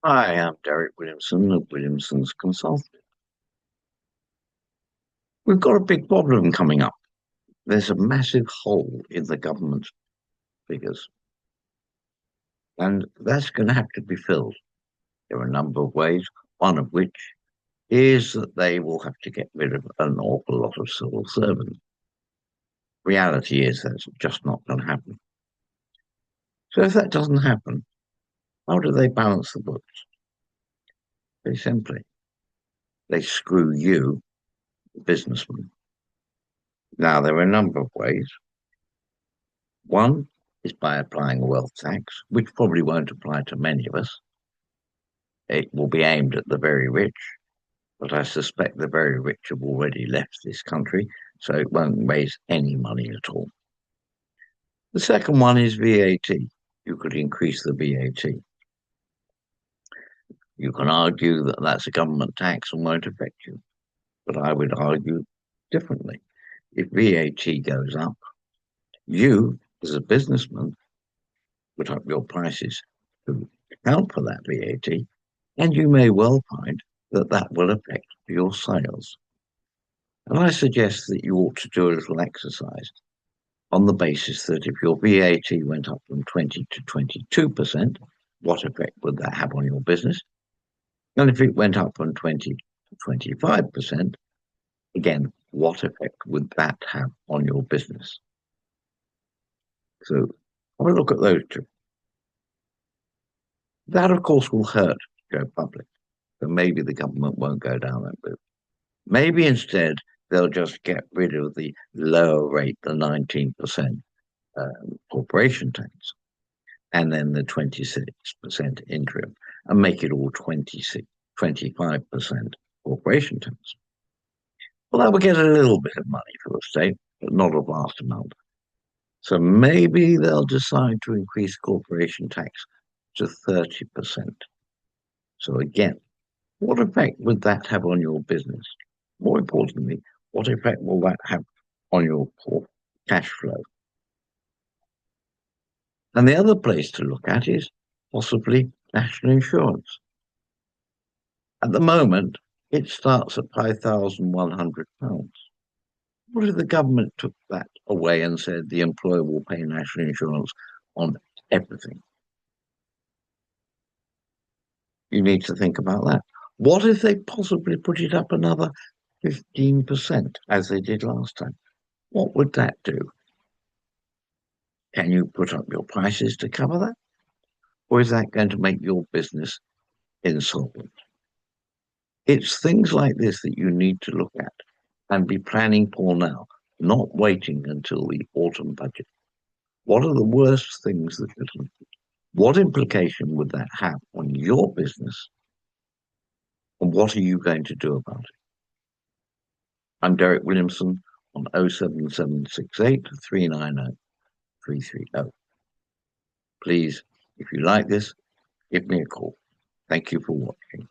Hi, I'm Derek Williamson of Williamson's Consulting. We've got a big problem coming up. There's a massive hole in the government figures, and that's going to have to be filled. There are a number of ways, one of which is that they will have to get rid of an awful lot of civil servants. Reality is that's just not going to happen. So if that doesn't happen, how do they balance the books? Very simply, they screw you, the businessman. Now, there are a number of ways. One is by applying a wealth tax, which probably won't apply to many of us. It will be aimed at the very rich, but I suspect the very rich have already left this country, so it won't raise any money at all. The second one is VAT. You could increase the VAT. You can argue that that's a government tax and won't affect you, but I would argue differently. If VAT goes up, you, as a businessman, put up your prices to account for that VAT, and you may well find that that will affect your sales. And I suggest that you ought to do a little exercise on the basis that if your VAT went up from 20 to 22%, what effect would that have on your business? And if it went up from 20 to 25%, again, what effect would that have on your business? So have a look at those two. That, of course, will hurt go public. So maybe the government won't go down that route. Maybe instead they'll just get rid of the lower rate, the 19% corporation tax, and then the 26% interim, and make it all 25% corporation tax. Well, that would get a little bit of money for the state, but not a vast amount. So maybe they'll decide to increase corporation tax to 30%. So again, what effect would that have on your business? More importantly, what effect will that have on your cash flow? And the other place to look at is possibly national insurance. At the moment, it starts at £5,100. What if the government took that away and said the employer will pay national insurance on everything? You need to think about that. What if they possibly put it up another 15%, as they did last time? What would that do? Can you put up your prices to cover that? Or is that going to make your business insolvent? It's things like this that you need to look at and be planning for now, not waiting until the autumn budget. What are the worst things that could happen? What implication would that have on your business? And what are you going to do about it? I'm Derek Williamson on 07768 390 330. Please, if you like this, give me a call. Thank you for watching.